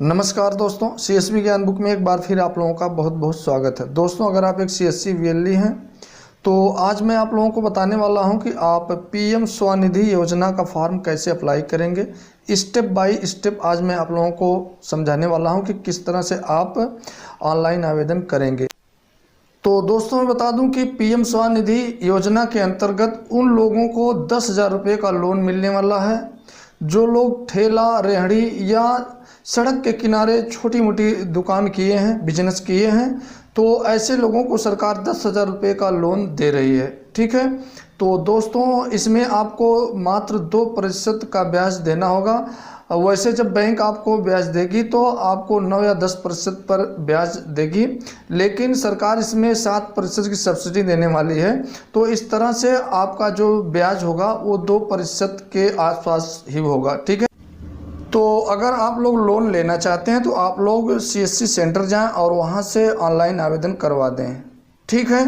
नमस्कार दोस्तों, सीएसबी ज्ञान बुक में एक बार फिर आप लोगों का बहुत बहुत स्वागत है। दोस्तों, अगर आप एक सीएससी वीएलई हैं तो आज मैं आप लोगों को बताने वाला हूं कि आप पीएम स्वनिधि योजना का फॉर्म कैसे अप्लाई करेंगे। स्टेप बाय स्टेप आज मैं आप लोगों को समझाने वाला हूं कि किस तरह से आप ऑनलाइन आवेदन करेंगे। तो दोस्तों, मैं बता दूं कि पीएम स्वनिधि योजना के अंतर्गत उन लोगों को 10,000 रुपये का लोन मिलने वाला है जो लोग ठेला, रेहड़ी या सड़क के किनारे छोटी मोटी दुकान किए हैं, बिजनेस किए हैं। तो ऐसे लोगों को सरकार 10,000 रुपये का लोन दे रही है। ठीक है, तो दोस्तों इसमें आपको मात्र 2% का ब्याज देना होगा। वैसे जब बैंक आपको ब्याज देगी तो आपको 9 या 10% पर ब्याज देगी, लेकिन सरकार इसमें 7% की सब्सिडी देने वाली है। तो इस तरह से आपका जो ब्याज होगा वो 2% के आसपास ही होगा। ठीक है, तो अगर आप लोग लोन लेना चाहते हैं तो आप लोग सीएससी सेंटर जाएं और वहां से ऑनलाइन आवेदन करवा दें। ठीक है,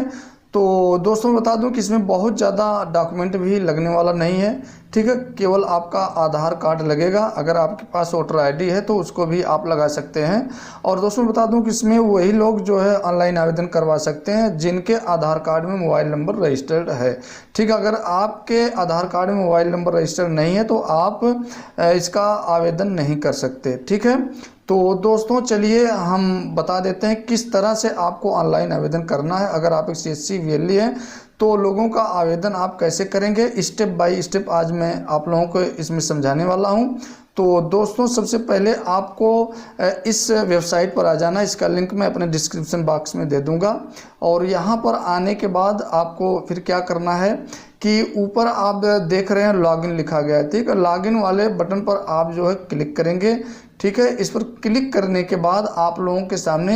तो दोस्तों बता दूं कि इसमें बहुत ज़्यादा डॉक्यूमेंट भी लगने वाला नहीं है। ठीक है, केवल आपका आधार कार्ड लगेगा। अगर आपके पास वोटर आईडी है तो उसको भी आप लगा सकते हैं। और दोस्तों बता दूं कि इसमें वही लोग जो है ऑनलाइन आवेदन करवा सकते हैं जिनके आधार कार्ड में मोबाइल नंबर रजिस्टर्ड है। ठीक है, अगर आपके आधार कार्ड में मोबाइल नंबर रजिस्टर्ड नहीं है तो आप इसका आवेदन नहीं कर सकते। ठीक है, तो दोस्तों चलिए हम बता देते हैं किस तरह से आपको ऑनलाइन आवेदन करना है। अगर आप एक सीएससी वीएलई हैं तो लोगों का आवेदन आप कैसे करेंगे, स्टेप बाय स्टेप आज मैं आप लोगों को इसमें समझाने वाला हूं। तो दोस्तों सबसे पहले आपको इस वेबसाइट पर आ जाना। इसका लिंक मैं अपने डिस्क्रिप्शन बॉक्स में दे दूंगा। और यहाँ पर आने के बाद आपको फिर क्या करना है कि ऊपर आप देख रहे हैं लॉगिन लिखा गया है। ठीक है, लॉगिन वाले बटन पर आप जो है क्लिक करेंगे। ठीक है, इस पर क्लिक करने के बाद आप लोगों के सामने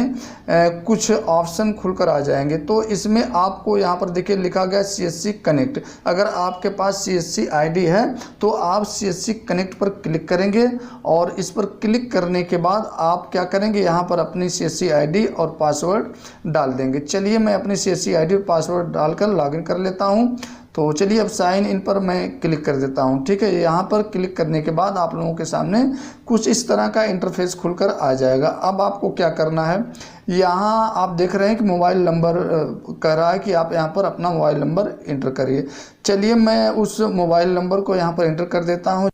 कुछ ऑप्शन खुलकर आ जाएंगे। तो इसमें आपको यहाँ पर देखिए लिखा गया सीएससी कनेक्ट। अगर आपके पास सीएससी आईडी है तो आप सीएससी कनेक्ट पर क्लिक करेंगे और इस पर क्लिक करने के बाद आप क्या करेंगे, यहाँ पर अपनी सीएससी आईडी और पासवर्ड डाल देंगे। चलिए मैं अपनी सीएससी आईडी और पासवर्ड डालकर लॉगिन कर लेता हूँ। तो चलिए अब साइन इन पर मैं क्लिक कर देता हूं। ठीक है, यहाँ पर क्लिक करने के बाद आप लोगों के सामने कुछ इस तरह का इंटरफेस खुलकर आ जाएगा। अब आपको क्या करना है, यहाँ आप देख रहे हैं कि मोबाइल नंबर कह रहा है कि आप यहाँ पर अपना मोबाइल नंबर इंटर करिए। चलिए मैं उस मोबाइल नंबर को यहाँ पर इंटर कर देता हूँ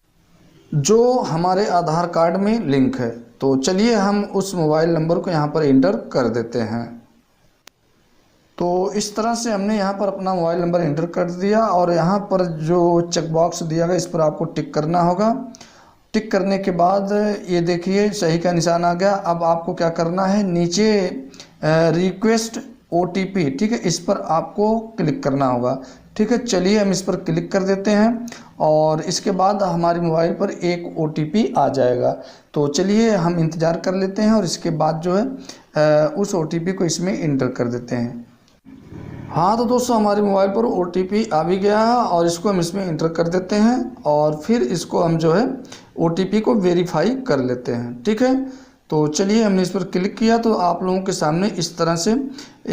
जो हमारे आधार कार्ड में लिंक है। तो चलिए हम उस मोबाइल नंबर को यहाँ पर इंटर कर देते हैं। तो इस तरह से हमने यहाँ पर अपना मोबाइल नंबर इंटर कर दिया और यहाँ पर जो चेक बॉक्स दिया गया इस पर आपको टिक करना होगा। टिक करने के बाद ये देखिए सही का निशान आ गया। अब आपको क्या करना है, नीचे रिक्वेस्ट ओटीपी, ठीक है, इस पर आपको क्लिक करना होगा। ठीक है, चलिए हम इस पर क्लिक कर देते हैं और इसके बाद हमारे मोबाइल पर एक ओटीपी आ जाएगा। तो चलिए हम इंतज़ार कर लेते हैं और इसके बाद जो है उस ओटीपी को इसमें इंटर कर देते हैं। हाँ तो दोस्तों हमारे मोबाइल पर ओटीपी आ भी गया है और इसको हम इसमें इंटर कर देते हैं और फिर इसको हम जो है ओटीपी को वेरीफाई कर लेते हैं। ठीक है, तो चलिए हमने इस पर क्लिक किया तो आप लोगों के सामने इस तरह से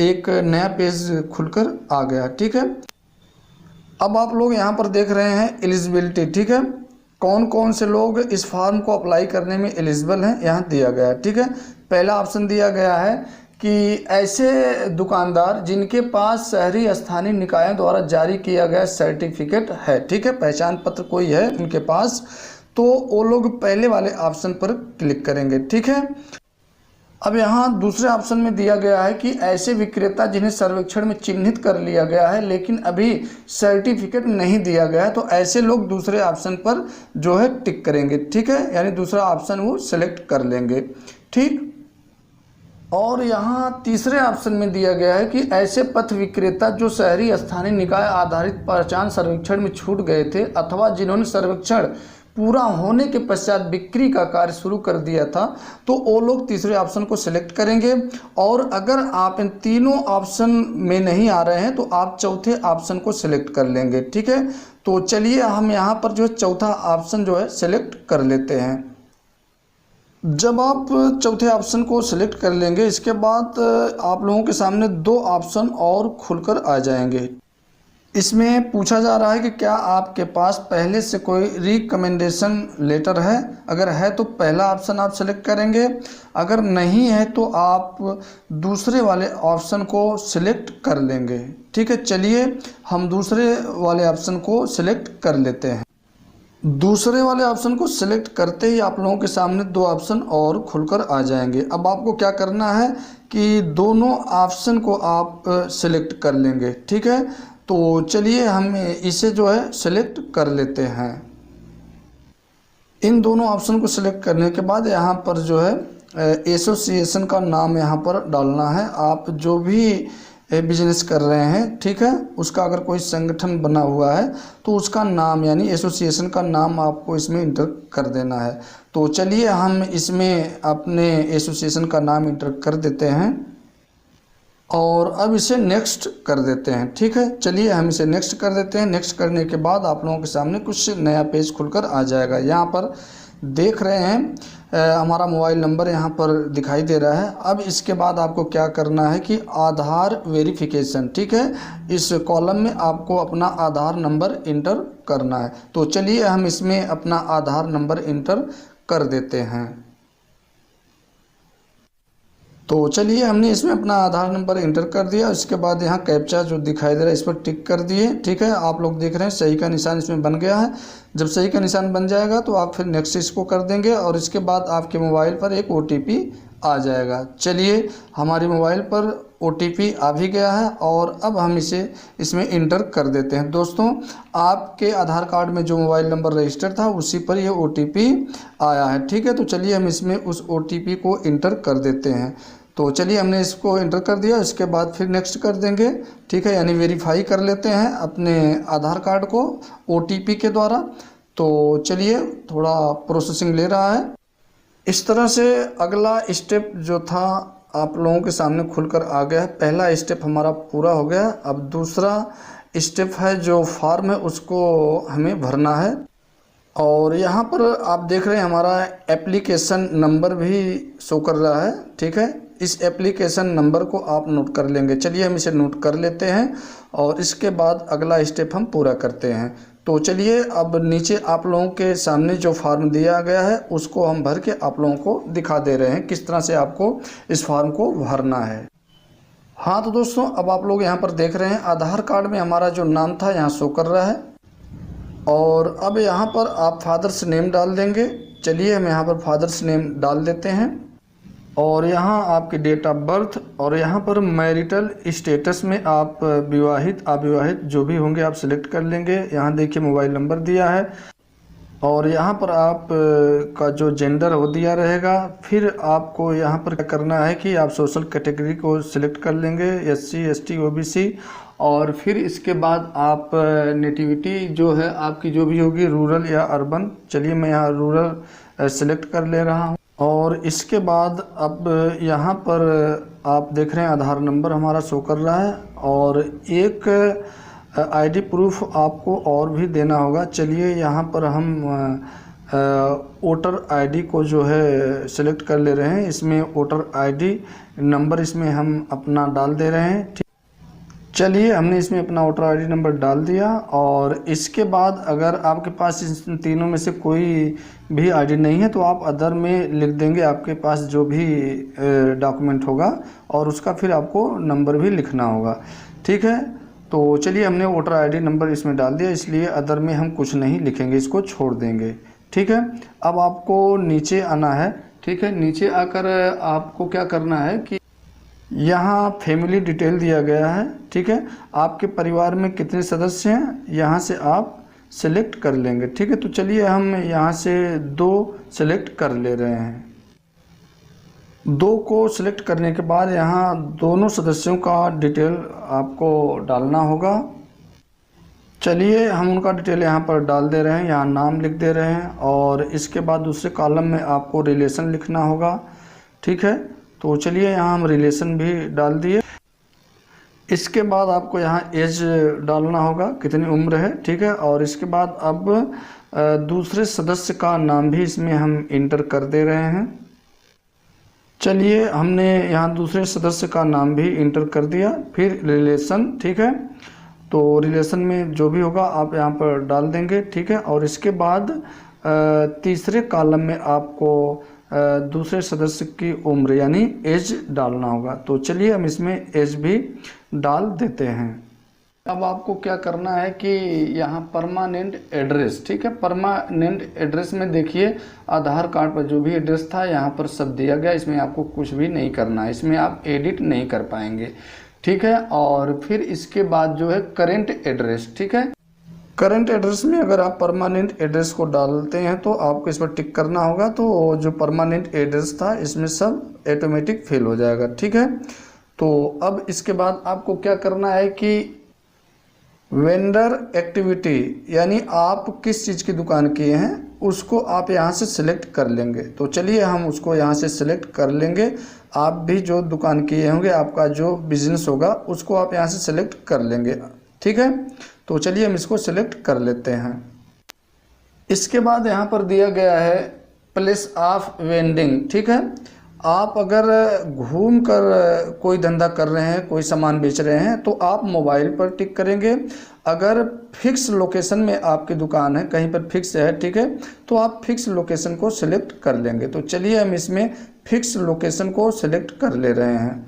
एक नया पेज खुलकर आ गया। ठीक है, अब आप लोग यहाँ पर देख रहे हैं एलिजिबिलिटी। ठीक है, कौन कौन से लोग इस फॉर्म को अप्लाई करने में एलिजिबल हैं यहाँ दिया गया है। ठीक है, पहला ऑप्शन दिया गया है कि ऐसे दुकानदार जिनके पास शहरी स्थानीय निकायों द्वारा जारी किया गया सर्टिफिकेट है। ठीक है, पहचान पत्र कोई है उनके पास, तो वो लोग पहले वाले ऑप्शन पर क्लिक करेंगे। ठीक है, अब यहाँ दूसरे ऑप्शन में दिया गया है कि ऐसे विक्रेता जिन्हें सर्वेक्षण में चिन्हित कर लिया गया है लेकिन अभी सर्टिफिकेट नहीं दिया गया है, तो ऐसे लोग दूसरे ऑप्शन पर जो है टिक करेंगे। ठीक है, यानी दूसरा ऑप्शन वो सेलेक्ट कर लेंगे। ठीक, और यहाँ तीसरे ऑप्शन में दिया गया है कि ऐसे पथ विक्रेता जो शहरी स्थानीय निकाय आधारित पहचान सर्वेक्षण में छूट गए थे अथवा जिन्होंने सर्वेक्षण पूरा होने के पश्चात बिक्री का कार्य शुरू कर दिया था, तो वो लोग तीसरे ऑप्शन को सिलेक्ट करेंगे। और अगर आप इन तीनों ऑप्शन में नहीं आ रहे हैं तो आप चौथे ऑप्शन को सिलेक्ट कर लेंगे। ठीक है, तो चलिए हम यहाँ पर जो चौथा ऑप्शन जो है सिलेक्ट कर लेते हैं। जब आप चौथे ऑप्शन को सिलेक्ट कर लेंगे इसके बाद आप लोगों के सामने दो ऑप्शन और खुलकर आ जाएंगे। इसमें पूछा जा रहा है कि क्या आपके पास पहले से कोई रिकमेंडेशन लेटर है। अगर है तो पहला ऑप्शन आप सेलेक्ट करेंगे, अगर नहीं है तो आप दूसरे वाले ऑप्शन को सिलेक्ट कर लेंगे। ठीक है, चलिए हम दूसरे वाले ऑप्शन को सिलेक्ट कर लेते हैं। दूसरे वाले ऑप्शन को सिलेक्ट करते ही आप लोगों के सामने दो ऑप्शन और खुलकर आ जाएंगे। अब आपको क्या करना है कि दोनों ऑप्शन को आप सिलेक्ट कर लेंगे। ठीक है, तो चलिए हम इसे जो है सिलेक्ट कर लेते हैं। इन दोनों ऑप्शन को सिलेक्ट करने के बाद यहाँ पर जो है एसोसिएशन का नाम यहाँ पर डालना है। आप जो भी बिजनेस कर रहे हैं, ठीक है, उसका अगर कोई संगठन बना हुआ है तो उसका नाम यानी एसोसिएशन का नाम आपको इसमें इंटर कर देना है। तो चलिए हम इसमें अपने एसोसिएशन का नाम इंटर कर देते हैं और अब इसे नेक्स्ट कर देते हैं। ठीक है, चलिए हम इसे नेक्स्ट कर देते हैं। नेक्स्ट करने के बाद आप लोगों के सामने कुछ नया पेज खुलकर आ जाएगा। यहाँ पर देख रहे हैं हमारा मोबाइल नंबर यहाँ पर दिखाई दे रहा है। अब इसके बाद आपको क्या करना है कि आधार वेरिफिकेशन, ठीक है, इस कॉलम में आपको अपना आधार नंबर इंटर करना है। तो चलिए हम इसमें अपना आधार नंबर इंटर कर देते हैं। तो चलिए हमने इसमें अपना आधार नंबर इंटर कर दिया। इसके बाद यहाँ कैप्चा जो दिखाई दे रहा है इस पर टिक कर दिए। ठीक है, आप लोग देख रहे हैं सही का निशान इसमें बन गया है। जब सही का निशान बन जाएगा तो आप फिर नेक्स्ट इसको कर देंगे और इसके बाद आपके मोबाइल पर एक OTP आ जाएगा। चलिए हमारी मोबाइल पर OTP आ भी गया है और अब हम इसे इसमें इंटर कर देते हैं। दोस्तों, आपके आधार कार्ड में जो मोबाइल नंबर रजिस्टर था उसी पर ये OTP आया है। ठीक है, तो चलिए हम इसमें उस OTP को इंटर कर देते हैं। तो चलिए हमने इसको इंटर कर दिया, इसके बाद फिर नेक्स्ट कर देंगे। ठीक है, यानी वेरीफाई कर लेते हैं अपने आधार कार्ड को OTP के द्वारा। तो चलिए थोड़ा प्रोसेसिंग ले रहा है। इस तरह से अगला स्टेप जो था आप लोगों के सामने खुलकर आ गया है। पहला स्टेप हमारा पूरा हो गया। अब दूसरा स्टेप है जो फॉर्म है उसको हमें भरना है और यहाँ पर आप देख रहे हैं हमारा एप्लीकेशन नंबर भी शो कर रहा है। ठीक है, इस एप्लीकेशन नंबर को आप नोट कर लेंगे। चलिए हम इसे नोट कर लेते हैं और इसके बाद अगला स्टेप हम पूरा करते हैं। तो चलिए अब नीचे आप लोगों के सामने जो फॉर्म दिया गया है उसको हम भर के आप लोगों को दिखा दे रहे हैं किस तरह से आपको इस फॉर्म को भरना है। हाँ तो दोस्तों, अब आप लोग यहाँ पर देख रहे हैं आधार कार्ड में हमारा जो नाम था यहाँ शो कर रहा है और अब यहाँ पर आप फादर्स नेम डाल देंगे। चलिए हम यहाँ पर फादर्स नेम डाल देते हैं और यहाँ आपकी डेट ऑफ बर्थ और यहाँ पर मैरिटल स्टेटस में आप विवाहित अविवाहित जो भी होंगे आप सिलेक्ट कर लेंगे। यहाँ देखिए मोबाइल नंबर दिया है और यहाँ पर आप का जो जेंडर वो दिया रहेगा। फिर आपको यहाँ पर क्या करना है कि आप सोशल कैटेगरी को सिलेक्ट कर लेंगे, SC ST OBC, और फिर इसके बाद आप नेटिविटी जो है आपकी जो भी होगी रूरल या अर्बन। चलिए मैं यहाँ रूरल सेलेक्ट कर ले रहा हूँ और इसके बाद अब यहाँ पर आप देख रहे हैं आधार नंबर हमारा शो कर रहा है और एक ID प्रूफ आपको और भी देना होगा। चलिए यहाँ पर हम वोटर ID को जो है सिलेक्ट कर ले रहे हैं। इसमें वोटर ID नंबर इसमें हम अपना डाल दे रहे हैं। चलिए हमने इसमें अपना वोटर ID नंबर डाल दिया और इसके बाद अगर आपके पास इन तीनों में से कोई भी ID नहीं है तो आप अदर में लिख देंगे आपके पास जो भी डॉक्यूमेंट होगा और उसका फिर आपको नंबर भी लिखना होगा। ठीक है, तो चलिए हमने वोटर ID नंबर इसमें डाल दिया, इसलिए अदर में हम कुछ नहीं लिखेंगे, इसको छोड़ देंगे। ठीक है, अब आपको नीचे आना है। ठीक है, नीचे आकर आपको क्या करना है कि यहाँ फैमिली डिटेल दिया गया है। ठीक है, आपके परिवार में कितने सदस्य हैं यहाँ से आप सेलेक्ट कर लेंगे। ठीक है, तो चलिए हम यहाँ से 2 सेलेक्ट कर ले रहे हैं। 2 को सिलेक्ट करने के बाद यहाँ दोनों सदस्यों का डिटेल आपको डालना होगा। चलिए हम उनका डिटेल यहाँ पर डाल दे रहे हैं, यहाँ नाम लिख दे रहे हैं और इसके बाद दूसरे कॉलम में आपको रिलेशन लिखना होगा। ठीक है, तो चलिए यहाँ हम रिलेशन भी डाल दिए। इसके बाद आपको यहाँ एज डालना होगा, कितनी उम्र है। ठीक है, और इसके बाद अब दूसरे सदस्य का नाम भी इसमें हम इंटर कर दे रहे हैं। चलिए हमने यहाँ दूसरे सदस्य का नाम भी इंटर कर दिया, फिर रिलेशन। ठीक है, तो रिलेशन में जो भी होगा आप यहाँ पर डाल देंगे, ठीक है। और इसके बाद तीसरे कॉलम में आपको दूसरे सदस्य की उम्र यानी एज डालना होगा। तो चलिए हम इसमें एज भी डाल देते हैं। अब आपको क्या करना है कि यहाँ परमानेंट एड्रेस, ठीक है, परमानेंट एड्रेस में देखिए आधार कार्ड पर जो भी एड्रेस था यहाँ पर सब दिया गया, इसमें आपको कुछ भी नहीं करना है, इसमें आप एडिट नहीं कर पाएंगे, ठीक है। और फिर इसके बाद जो है करेंट एड्रेस, ठीक है। करंट एड्रेस में अगर आप परमानेंट एड्रेस को डालते हैं तो आपको इस पर टिक करना होगा, तो जो परमानेंट एड्रेस था इसमें सब ऑटोमेटिक फिल हो जाएगा, ठीक है। तो अब इसके बाद आपको क्या करना है कि वेंडर एक्टिविटी यानी आप किस चीज़ की दुकान किए हैं उसको आप यहाँ से सिलेक्ट कर लेंगे। तो चलिए हम उसको यहाँ से सिलेक्ट कर लेंगे। आप भी जो दुकान किए होंगे, आपका जो बिजनेस होगा उसको आप यहाँ से सिलेक्ट कर लेंगे, ठीक है। तो चलिए हम इसको सिलेक्ट कर लेते हैं। इसके बाद यहाँ पर दिया गया है प्लेस ऑफ वेंडिंग, ठीक है। आप अगर घूम कर कोई धंधा कर रहे हैं, कोई सामान बेच रहे हैं तो आप मोबाइल पर टिक करेंगे। अगर फिक्स लोकेशन में आपकी दुकान है, कहीं पर फिक्स है, ठीक है, तो आप फिक्स लोकेशन को सिलेक्ट कर लेंगे। तो चलिए हम इसमें फिक्स लोकेशन को सिलेक्ट कर ले रहे हैं।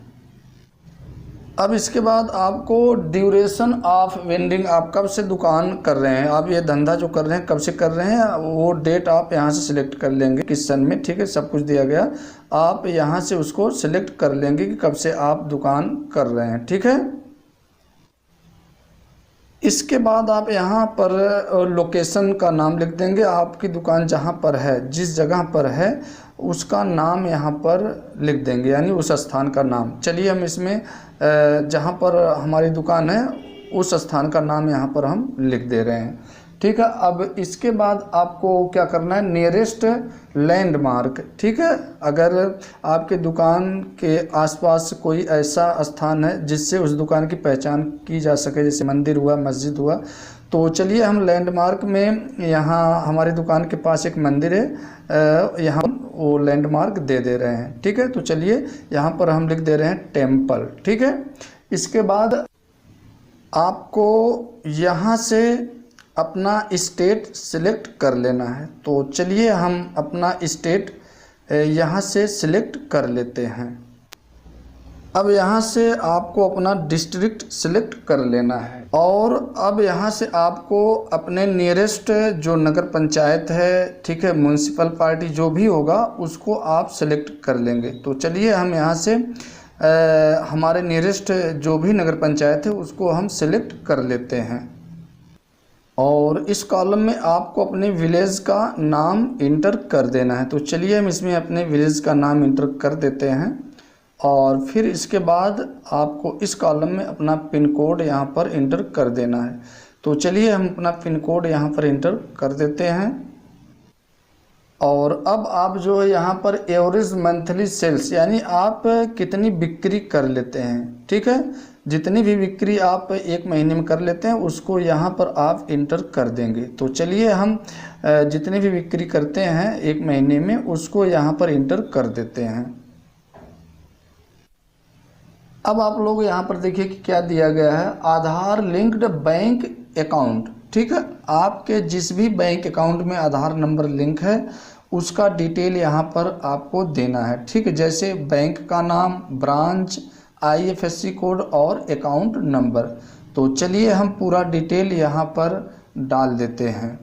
अब इसके बाद आपको ड्यूरेशन ऑफ वेंडिंग, आप कब से दुकान कर रहे हैं, आप ये धंधा जो कर रहे हैं कब से कर रहे हैं, वो डेट आप यहाँ से सिलेक्ट कर लेंगे, किस सन में, ठीक है, सब कुछ दिया गया। आप यहाँ से उसको सिलेक्ट कर लेंगे कि कब से आप दुकान कर रहे हैं, ठीक है। इसके बाद आप यहाँ पर लोकेशन का नाम लिख देंगे, आपकी दुकान जहाँ पर है, जिस जगह पर है उसका नाम यहाँ पर लिख देंगे, यानी उस स्थान का नाम। चलिए हम इसमें जहाँ पर हमारी दुकान है उस स्थान का नाम यहाँ पर हम लिख दे रहे हैं, ठीक है। अब इसके बाद आपको क्या करना है, नियरेस्ट लैंडमार्क, ठीक है। अगर आपके दुकान के आसपास कोई ऐसा स्थान है जिससे उस दुकान की पहचान की जा सके, जैसे मंदिर हुआ, मस्जिद हुआ, तो चलिए हम लैंडमार्क में, यहाँ हमारी दुकान के पास एक मंदिर है, यहाँ वो लैंडमार्क दे रहे हैं, ठीक है। तो चलिए यहाँ पर हम लिख दे रहे हैं टेम्पल, ठीक है। इसके बाद आपको यहाँ से अपना स्टेट सिलेक्ट कर लेना है। तो चलिए हम अपना स्टेट यहाँ से सिलेक्ट कर लेते हैं। अब यहाँ से आपको अपना डिस्ट्रिक्ट सिलेक्ट कर लेना है और अब यहाँ से आपको अपने नियरेस्ट जो नगर पंचायत है, ठीक है, म्यूनसिपल पार्टी जो भी होगा उसको आप सिलेक्ट कर लेंगे। तो चलिए हम यहाँ से हमारे नियरेस्ट जो भी नगर पंचायत है उसको हम सिलेक्ट कर लेते हैं। और इस कॉलम में आपको अपने विलेज का नाम इंटर कर देना है। तो चलिए हम इसमें अपने विलेज का नाम इंटर कर देते हैं और फिर इसके बाद आपको इस कॉलम में अपना पिन कोड यहाँ पर इंटर कर देना है। तो चलिए हम अपना पिन कोड यहाँ पर इंटर कर देते हैं। और अब आप जो है यहाँ पर एवरेज मंथली सेल्स यानी आप कितनी बिक्री कर लेते हैं, ठीक है, जितनी भी बिक्री आप एक महीने में कर लेते हैं उसको यहाँ पर आप इंटर कर देंगे। तो चलिए हम जितनी भी बिक्री करते हैं एक महीने में उसको यहाँ पर इंटर कर देते हैं। अब आप लोग यहाँ पर देखिए कि क्या दिया गया है, आधार लिंक्ड बैंक अकाउंट, ठीक है। आपके जिस भी बैंक अकाउंट में आधार नंबर लिंक है उसका डिटेल यहाँ पर आपको देना है, ठीक है, जैसे बैंक का नाम, ब्रांच, IFSC कोड और अकाउंट नंबर। तो चलिए हम पूरा डिटेल यहाँ पर डाल देते हैं।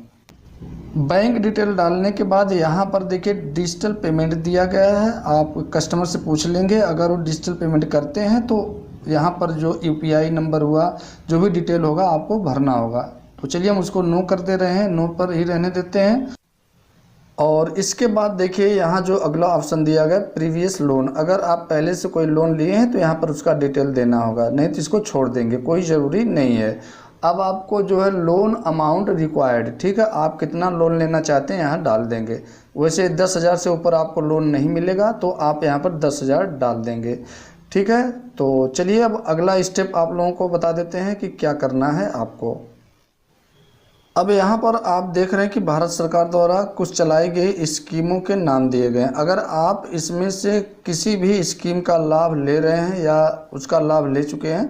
बैंक डिटेल डालने के बाद यहाँ पर देखिए डिजिटल पेमेंट दिया गया है। आप कस्टमर से पूछ लेंगे, अगर वो डिजिटल पेमेंट करते हैं तो यहाँ पर जो UPI नंबर हुआ, जो भी डिटेल होगा आपको भरना होगा। तो चलिए हम उसको नो कर दे रहे हैं, नो पर ही रहने देते हैं। और इसके बाद देखिए यहाँ जो अगला ऑप्शन दिया गया प्रीवियस लोन, अगर आप पहले से कोई लोन लिए हैं तो यहाँ पर उसका डिटेल देना होगा, नहीं तो इसको छोड़ देंगे, कोई ज़रूरी नहीं है। अब आपको जो है लोन अमाउंट रिक्वायर्ड, ठीक है, आप कितना लोन लेना चाहते हैं यहाँ डाल देंगे। वैसे 10,000 से ऊपर आपको लोन नहीं मिलेगा तो आप यहाँ पर 10,000 डाल देंगे, ठीक है। तो चलिए अब अगला स्टेप आप लोगों को बता देते हैं कि क्या करना है आपको। अब यहाँ पर आप देख रहे हैं कि भारत सरकार द्वारा कुछ चलाई गई स्कीमों के नाम दिए गए हैं। अगर आप इसमें से किसी भी स्कीम का लाभ ले रहे हैं या उसका लाभ ले चुके हैं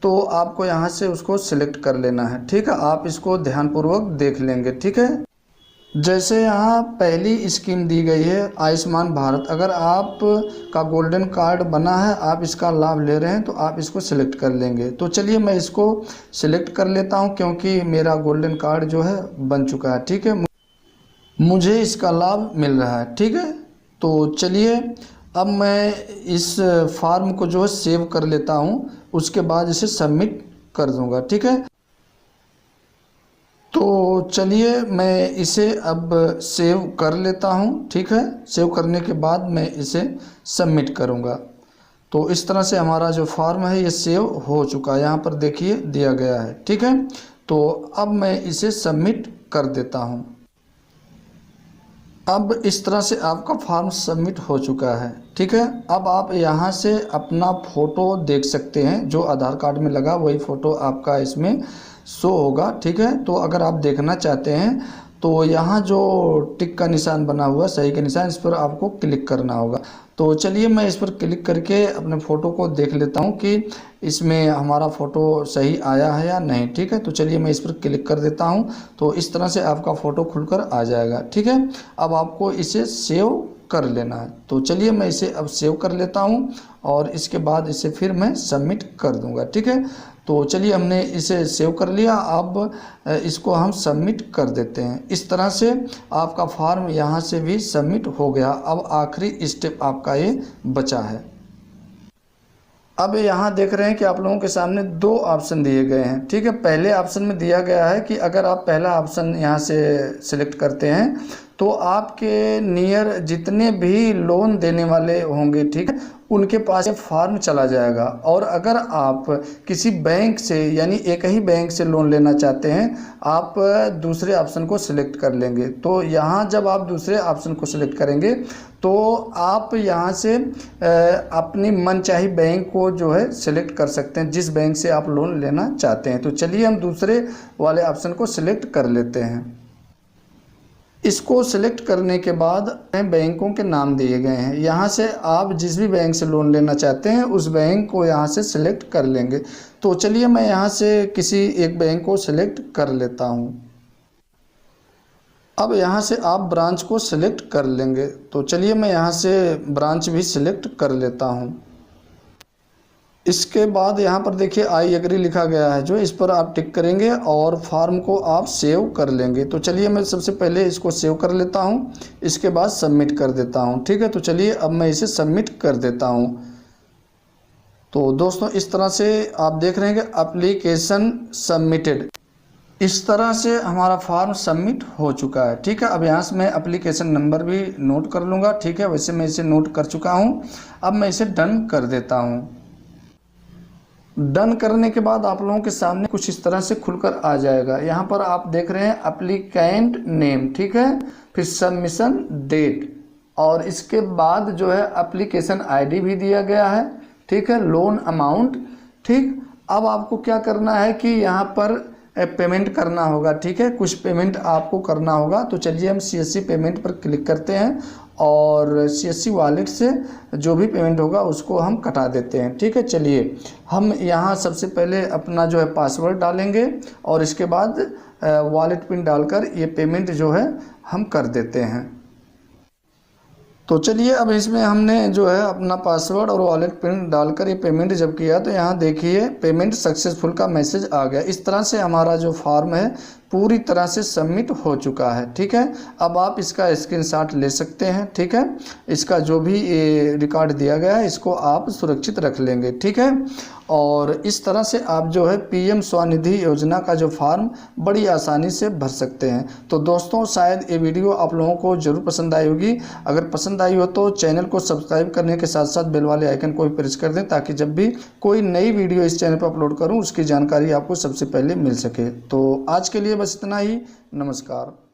तो आपको यहाँ से उसको सिलेक्ट कर लेना है। ठीक है, आप इसको ध्यानपूर्वक देख लेंगे। ठीक है, जैसे यहाँ पहली स्कीम दी गई है आयुष्मान भारत, अगर आप का गोल्डन कार्ड बना है, आप इसका लाभ ले रहे हैं, तो आप इसको सिलेक्ट कर लेंगे। तो चलिए मैं इसको सिलेक्ट कर लेता हूँ क्योंकि मेरा गोल्डन कार्ड जो है बन चुका है। ठीक है, मुझे इसका लाभ मिल रहा है। ठीक है, तो चलिए अब मैं इस फॉर्म को जो है सेव कर लेता हूँ, उसके बाद इसे सबमिट कर दूँगा। ठीक है, तो चलिए मैं इसे अब सेव कर लेता हूँ। ठीक है, सेव करने के बाद मैं इसे सबमिट करूँगा। तो इस तरह से हमारा जो फॉर्म है ये सेव हो चुका है, यहाँ पर देखिए दिया गया है। ठीक है, तो अब मैं इसे सबमिट कर देता हूँ। अब इस तरह से आपका फॉर्म सबमिट हो चुका है। ठीक है, अब आप यहाँ से अपना फ़ोटो देख सकते हैं, जो आधार कार्ड में लगा वही फ़ोटो आपका इसमें शो होगा। ठीक है, तो अगर आप देखना चाहते हैं तो यहाँ जो टिक का निशान बना हुआ सही का निशान, इस पर आपको क्लिक करना होगा। तो चलिए मैं इस पर क्लिक करके अपने फ़ोटो को देख लेता हूँ कि इसमें हमारा फ़ोटो सही आया है या नहीं। ठीक है, तो चलिए मैं इस पर क्लिक कर देता हूँ, तो इस तरह से आपका फ़ोटो खुलकर आ जाएगा। ठीक है, अब आपको इसे सेव कर लेना है। तो चलिए मैं इसे अब सेव कर लेता हूँ और इसके बाद इसे फिर मैं सबमिट कर दूँगा। ठीक है, तो चलिए हमने इसे सेव कर लिया, अब इसको हम सबमिट कर देते हैं। इस तरह से आपका फॉर्म यहाँ से भी सबमिट हो गया। अब आखिरी स्टेप आपका ये बचा है। अब यहाँ देख रहे हैं कि आप लोगों के सामने दो ऑप्शन दिए गए हैं। ठीक है, पहले ऑप्शन में दिया गया है कि अगर आप पहला ऑप्शन यहाँ से सिलेक्ट करते हैं तो आपके नियर जितने भी लोन देने वाले होंगे, ठीक है, उनके पास ये फॉर्म चला जाएगा। और अगर आप किसी बैंक से यानी एक ही बैंक से लोन लेना चाहते हैं, आप दूसरे ऑप्शन को सिलेक्ट कर लेंगे। तो यहाँ जब आप दूसरे ऑप्शन को सिलेक्ट करेंगे तो आप यहाँ से अपनी मनचाही बैंक को जो है सिलेक्ट कर सकते हैं, जिस बैंक से आप लोन लेना चाहते हैं। तो चलिए हम दूसरे वाले ऑप्शन को सिलेक्ट कर लेते हैं। इसको सिलेक्ट करने के बाद बैंकों के नाम दिए गए हैं, यहाँ से आप जिस भी बैंक से लोन लेना चाहते हैं उस बैंक को यहाँ से सिलेक्ट कर लेंगे। तो चलिए मैं यहाँ से किसी एक बैंक को सिलेक्ट कर लेता हूँ। अब यहाँ से आप ब्रांच को सिलेक्ट कर लेंगे। तो चलिए मैं यहाँ से ब्रांच भी सिलेक्ट कर लेता हूँ। इसके बाद यहाँ पर देखिए आई एग्री लिखा गया है, जो इस पर आप टिक करेंगे और फॉर्म को आप सेव कर लेंगे। तो चलिए मैं सबसे पहले इसको सेव कर लेता हूँ, इसके बाद सबमिट कर देता हूँ। ठीक है, तो चलिए अब मैं इसे सबमिट कर देता हूँ। तो दोस्तों इस तरह से आप देख रहे हैं कि एप्लीकेशन सबमिटेड, इस तरह से हमारा फॉर्म सबमिट हो चुका है। ठीक है, अब यहाँ से मैं एप्लीकेशन नंबर भी नोट कर लूँगा। ठीक है, वैसे मैं इसे नोट कर चुका हूँ। अब मैं इसे डन कर देता हूँ। डन करने के बाद आप लोगों के सामने कुछ इस तरह से खुलकर आ जाएगा। यहाँ पर आप देख रहे हैं एप्लीकेंट नेम, ठीक है, फिर सबमिशन डेट, और इसके बाद जो है एप्लीकेशन आईडी भी दिया गया है। ठीक है, लोन अमाउंट। ठीक, अब आपको क्या करना है कि यहाँ पर पेमेंट करना होगा। ठीक है, कुछ पेमेंट आपको करना होगा। तो चलिए हम CSC पेमेंट पर क्लिक करते हैं और CSC वॉलेट से जो भी पेमेंट होगा उसको हम कटा देते हैं। ठीक है, चलिए हम यहाँ सबसे पहले अपना जो है पासवर्ड डालेंगे और इसके बाद वॉलेट पिन डालकर ये पेमेंट जो है हम कर देते हैं। तो चलिए अब इसमें हमने जो है अपना पासवर्ड और वॉलेट पिन डालकर ये पेमेंट जब किया तो यहाँ देखिए पेमेंट सक्सेसफुल का मैसेज आ गया। इस तरह से हमारा जो फॉर्म है पूरी तरह से सबमिट हो चुका है। ठीक है, अब आप इसका स्क्रीनशॉट ले सकते हैं। ठीक है, इसका जो भी रिकॉर्ड दिया गया है इसको आप सुरक्षित रख लेंगे। ठीक है, और इस तरह से आप जो है PM स्वनिधि योजना का जो फॉर्म बड़ी आसानी से भर सकते हैं। तो दोस्तों शायद ये वीडियो आप लोगों को ज़रूर पसंद आई होगी। अगर पसंद आई हो तो चैनल को सब्सक्राइब करने के साथ साथ बेल वाले आइकन को भी प्रेस कर दें, ताकि जब भी कोई नई वीडियो इस चैनल पर अपलोड करूँ उसकी जानकारी आपको सबसे पहले मिल सके। तो आज के लिए बस इतना ही। नमस्कार।